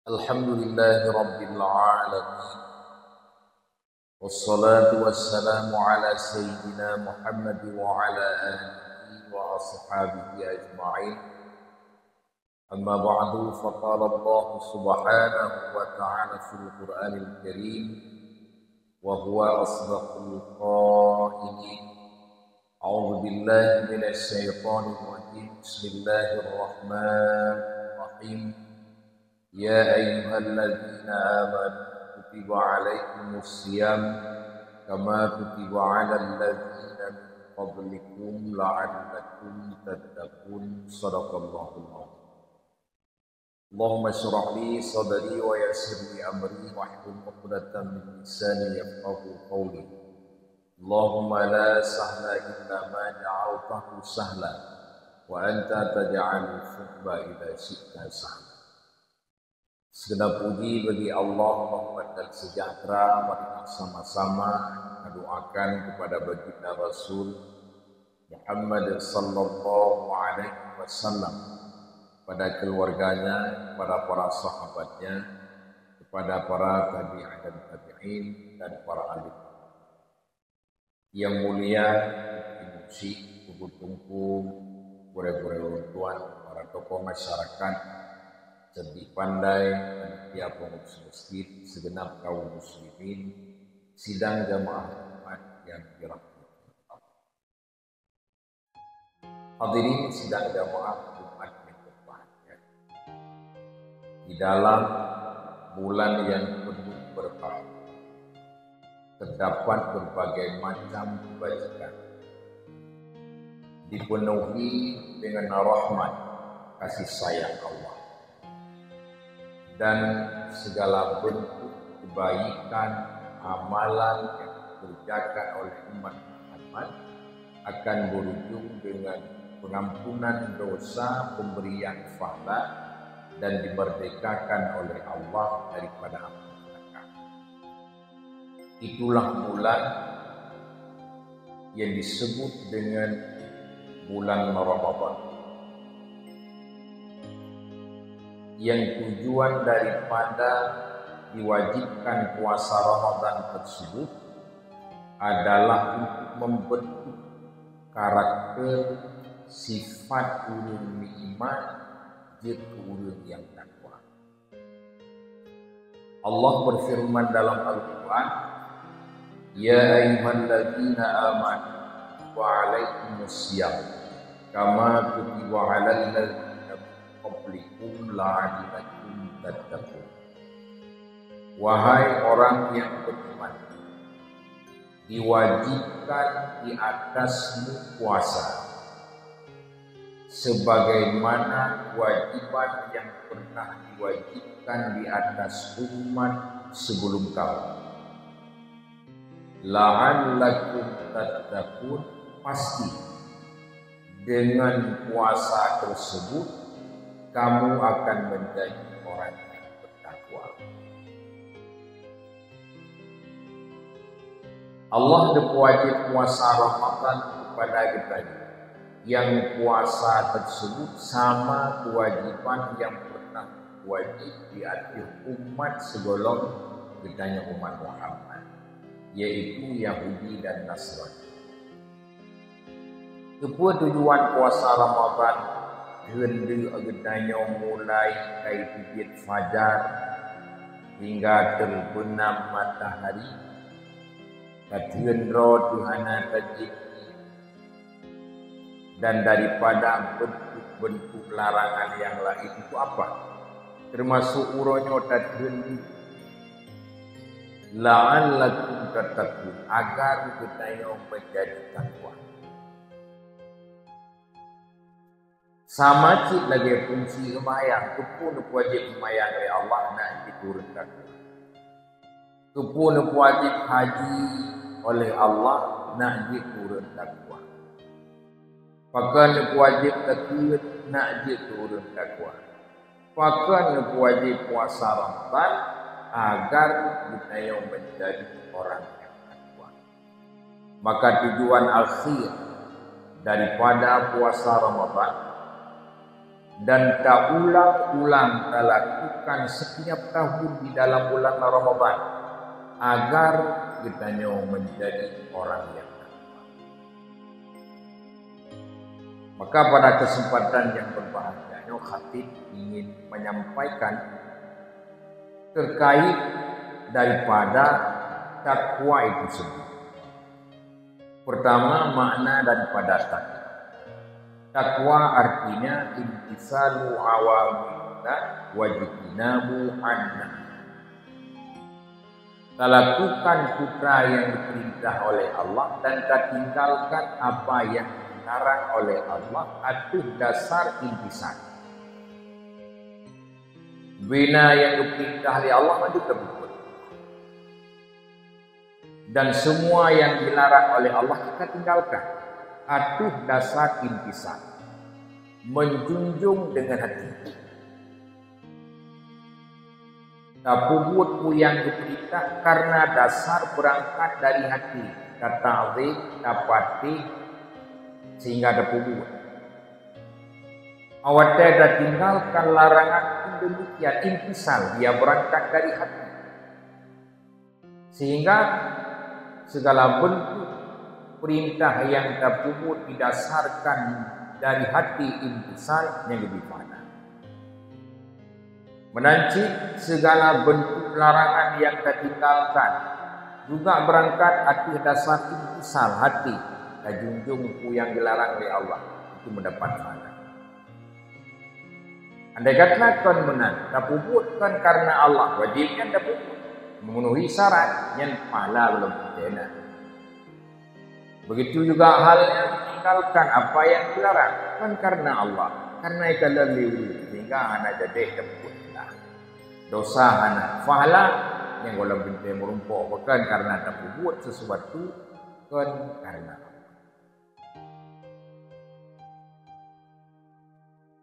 Alhamdulillahi Rabbil Alamin. Wassalatu wassalamu ala Sayyidina Muhammad wa ala alihi wa ashabihi ajma'in. Amma ba'du, faqala Allah subhanahu wa ta'ala fil Qur'anil Karim wa huwa asdaqul qailin. A'udzu billahi minasy syaithanir rajim. Bismillahirrahmanirrahim. Ya ayyuhalladzina amanu kutiba alaikumus syiyam kama kutiba alal ladzina min qablikum la'allakum tattaqun. Shadaqallahul azim. Allahumma shrah li sadri wa yassir li amri wahlul 'uqdatam min lisani yafqahu qawli. Allahumma la sahla illa ma ja'altahu sahla wa anta taj'alul hukma idza syi'ta sahla. Segenap puji bagi Allah, rahmat dan sejahtera, mari sama-sama doakan kepada baginda Rasul Muhammad sallallahu alaihi wasallam, pada keluarganya, kepada para sahabatnya, kepada para tabi'in dan tabi'in dan para alim yang mulia, musik, kubu-kubu, gure-gure tuan, para tokoh masyarakat, cerdik pandai, panitia pengurus masjid, segenap kaum muslimin, sidang jamaah Jumat yang dirahmati Allah. Hadirin sidang jamaah Jumat yang berbahagia. Di dalam bulan yang penuh berkah, terdapat berbagai macam kebajikan, dipenuhi dengan rahmat kasih sayang Allah, dan segala bentuk kebaikan amalan yang dikerjakan oleh umat Muhammad akan berujung dengan pengampunan dosa, pemberian pahala, dan dimerdekakan oleh Allah daripada api neraka. Itulah bulan yang disebut dengan bulan Ramadan, yang tujuan daripada diwajibkan puasa Ramadan tersebut adalah untuk membentuk karakter sifat ulun iman jeung ulun yang takwa. Allah berfirman dalam Al-Qur'an, ya ayyuhalladzina amanu wa 'alaikumus syiyam kama kutiba 'alal ladzina qablikum la'allakum tattaqun. Wahai orang yang beriman, diwajibkan di atasmu puasa sebagaimana kewajiban yang pernah diwajibkan di atas umat sebelum kamu. La'allakum tattaqun, pasti dengan puasa tersebut kamu akan menjadi orang yang bertakwa. Allah wajib puasa Ramadan kepada kita, yang puasa tersebut sama kewajiban yang pernah wajib di atas umat sebelum kitanya umat Muhammad, yaitu Yahudi dan Nasrani. Apa tujuan puasa Ramadan? Hendak agetanya mulai dari terbit fajar hingga terbenam matahari, katiendro Tuhana tajib, dan daripada bentuk-bentuk larangan yang lain itu apa? Termasuk uronyo tadhendi la'allakum tattaqun, agar kita menjadi takwa. Sama cik lagi fungsi semayang, tu pun wajib semayang oleh Allah nak diturunkan. Tu pun wajib haji oleh Allah nak diturun takwa. Pakan wajib takut nak diturun takwa. Pakan wajib puasa Ramadan agar kita yang menjadi orang yang takwa. Maka tujuan akhir daripada puasa Ramadan dan tak ulang-ulang tak lakukan setiap tahun di dalam bulan Ramadan agar kita menjadi orang yang takwa. Maka pada kesempatan yang berbahagia, khatib ingin menyampaikan terkait daripada takwa itu sendiri. Pertama, makna daripada takwa. Takwa artinya imtisalu awamirillah wa jitinabu anna. Lakukan putra yang diperintah oleh Allah dan tak tinggalkan apa yang dilarang oleh Allah atas dasar imtisal. Bina yang diperintah oleh Allah itu terbukti. Dan semua yang dilarang oleh Allah kita tinggalkan atas dasar imtisal. Menjunjung dengan hati. Tak buat yang diperintah karena dasar berangkat dari hati. Tak ta'zim, tak patih, sehingga ada buat. Awak tidak tinggalkan larangan demikian imtisal, dia berangkat dari hati. Sehingga segala bentuk perintah yang tersebut didasarkan dari hati imtisal yang lebih pada. Menanci segala bentuk larangan yang tertinggalkan juga berangkat atas dasar imtisal hati. Junjung yang dilarang oleh Allah itu mendapat pahala. Andai kata kon menang, tak buatkan karena Allah wajibnya tak buat memenuhi syarat yang pahala belum kena. Begitu juga halnya tinggalkan apa yang dilarang kan karena Allah, karena ikan liu sehingga anak jadi dapatlah dosa anak pahala yang walau binti merumpuk bukan karena tak buat sesuatu kan karena Allah.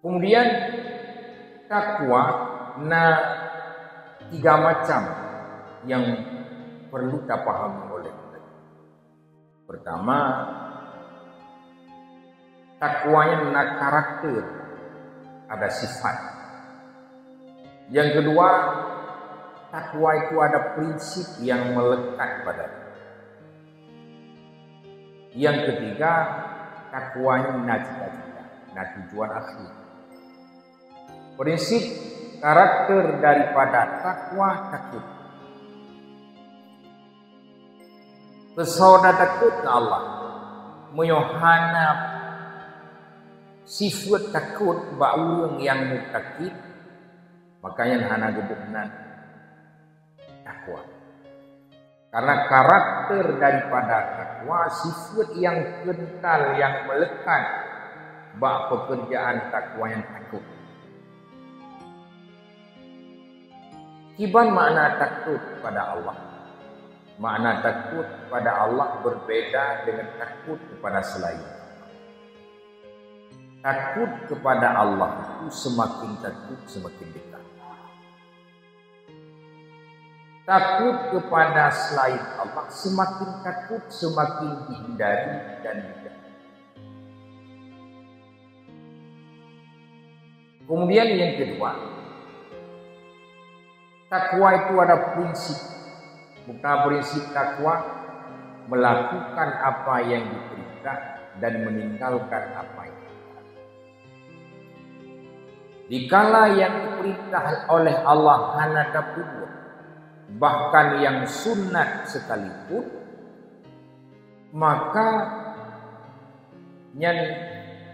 Kemudian takwa tiga macam yang perlu kita pahami oleh kita. Pertama, takwanya karakter, ada sifat. Yang kedua, takwa itu ada prinsip yang melekat padanya. Yang ketiga, takwanya cita-cita, tujuan akhir. Prinsip karakter daripada takwa takut. Pesona takut ke Allah. Menyohana sifat takut ba urang yang mutakid. Makanya hana gebunan takwa. Karena karakter daripada takwa sifat yang kental yang melekat ba pekerjaan takwa yang takut. Kiban makna takut pada Allah. Makna takut pada Allah berbeda dengan takut kepada selain. Takut kepada Allah itu semakin takut semakin dekat. Takut kepada selain Allah semakin takut semakin dihindari dan tidak. Kemudian yang kedua, takwa itu ada prinsip. Bukan prinsip takwa melakukan apa yang diperintah dan meninggalkan apa yang dilarang. Dikala yang diperintah oleh Allah hana dapat, bahkan yang sunat sekalipun, maka yang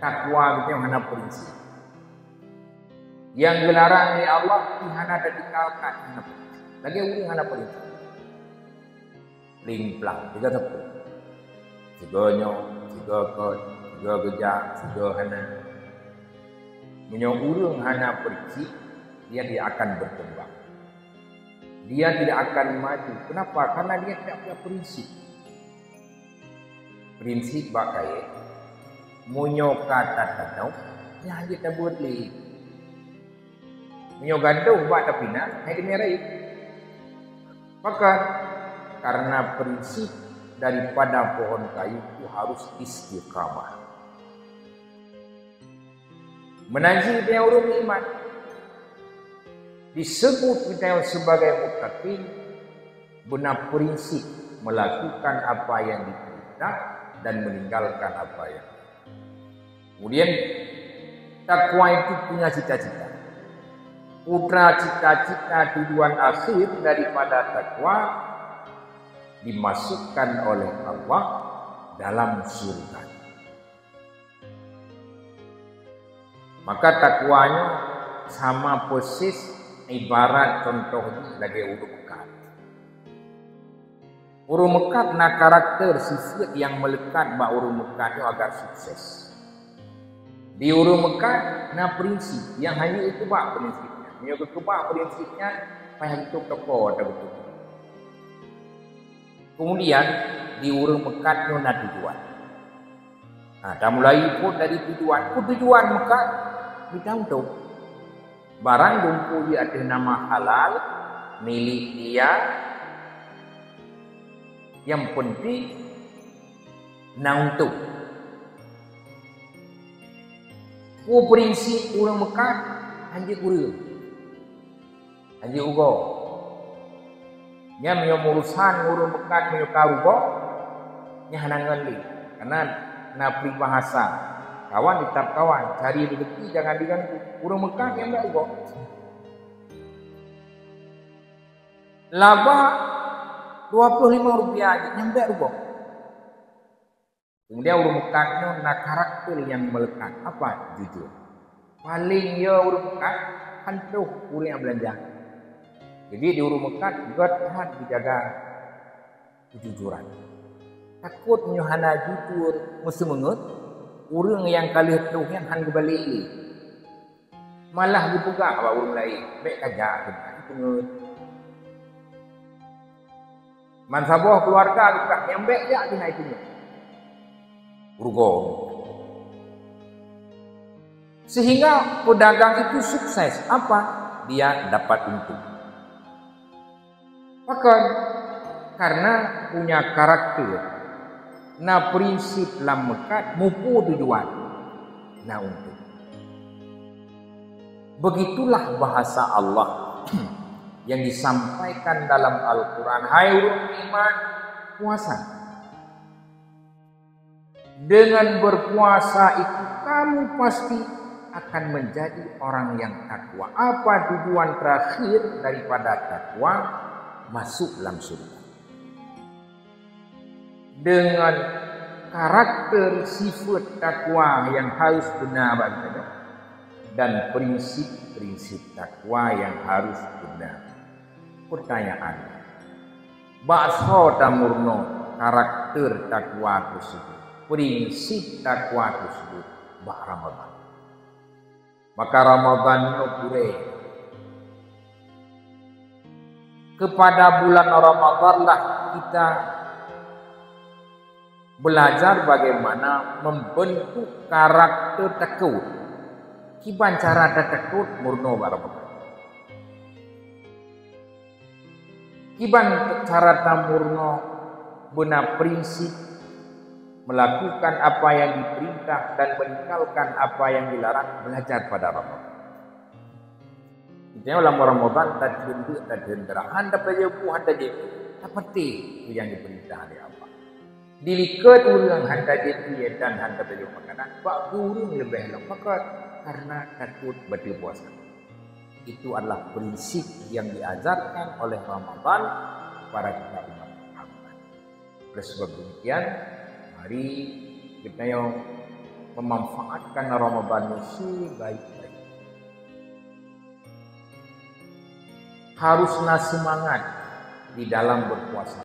takwa itu hana prinsip. Yang dilarang oleh Allah hana ditinggalkan hana prinsip. Lagi uri hana prinsip. Limplang, tiga tepuk. Tiga nyok, tiga kot, tiga gejak, tiga hana. Menyok hana prinsip, dia akan berkembang. Dia tidak akan maju. Kenapa? Karena dia tidak punya prinsip. Prinsip bakai menyok kata tatau, ya kita buat li. Menyok gaduh bak tapi nak, hai kemerai. Maka karena prinsip daripada pohon kayu itu harus istiqamah. Menaji kita urung iman. Disebut kita sebagai muttaqin benar prinsip melakukan apa yang diperintah dan meninggalkan apa yang. Kemudian takwa itu punya cita-cita. Putra cita-cita tujuan akhir daripada takwa dimasukkan oleh Allah dalam surga. Maka takwanya sama persis ibarat contohnya sebagai urut mekat. Urut mekat na karakter sifat yang melekat ba urut mekat itu agar sukses. Di urut mekat na prinsip yang hanya itu ba prinsipnya. Yang kedua prinsipnya payah itu teko ada betul. Kemudian di urut mekat itu na tujuan. Nah, dah mulai pun dari tujuan. Tujuan mekat kita untuk barang dumpu dia ada nama halal milik dia. Yang penting na untuk. Ku prinsip urang Mekah hanya urang. Hanya ugo. Nya mio urusan urang Mekah mio karugo nya hanangan li. Karena na peribahasa kawan tetap kawan, cari rezeki jangan diganggu. Urang Mekah yang enggak ugo. Laba Rp25 aja nyampe ugo. Kemudian urut mekatnya na karakter yang melekat. Apa? Jujur. Paling ya urut mekat hantuh urut yang belanja. Jadi di urut mekat juga tahan dijaga kejujuran. Takut nyohana jujur mesti mengut. Urang yang kali tuh yang han kembali. Malah dibuka apa urang lain. Baik aja itu mengut. Mansabah keluarga juga yang baik ya di naiknya. Rugo. Sehingga pedagang itu sukses. Apa? Dia dapat untung. Bahkan karena punya karakter. Nah prinsip lam mekat mupu tujuan. Nah untung. Begitulah bahasa Allah yang disampaikan dalam Al-Quran. Hai urang iman, puasa. Dengan berpuasa itu kamu pasti akan menjadi orang yang takwa. Apa tujuan terakhir daripada takwa? Masuk dalam surga. Dengan karakter sifat takwa yang harus benar baginya dan prinsip-prinsip takwa yang harus benar. Pertanyaan, bakso tamurno karakter takwa tersebut, prinsip takwa tersebut, bak Ramadan. Maka Ramadan itu pure. Kepada bulan Ramadan lah kita belajar bagaimana membentuk karakter takut. Kiban cara takut murno bak Ramadan. Kiban cara tamurno benar prinsip melakukan apa yang diperintah dan meninggalkan apa yang dilarang, belajar pada Ramadan. Jadi dalam Ramadan tadi hendra anda pejabu anda jadi seperti itu yang diperintah oleh Allah. Dilikat ulang anda jadi dan anda pejabu makanan, pak guru lebih lama maka karena takut betul puasa. Itu adalah prinsip yang diajarkan oleh Ramadan kepada kita umat Muhammad. Oleh sebab demikian, mari kita yang memanfaatkan Ramadan itu baik-baik. Haruslah semangat di dalam berpuasa.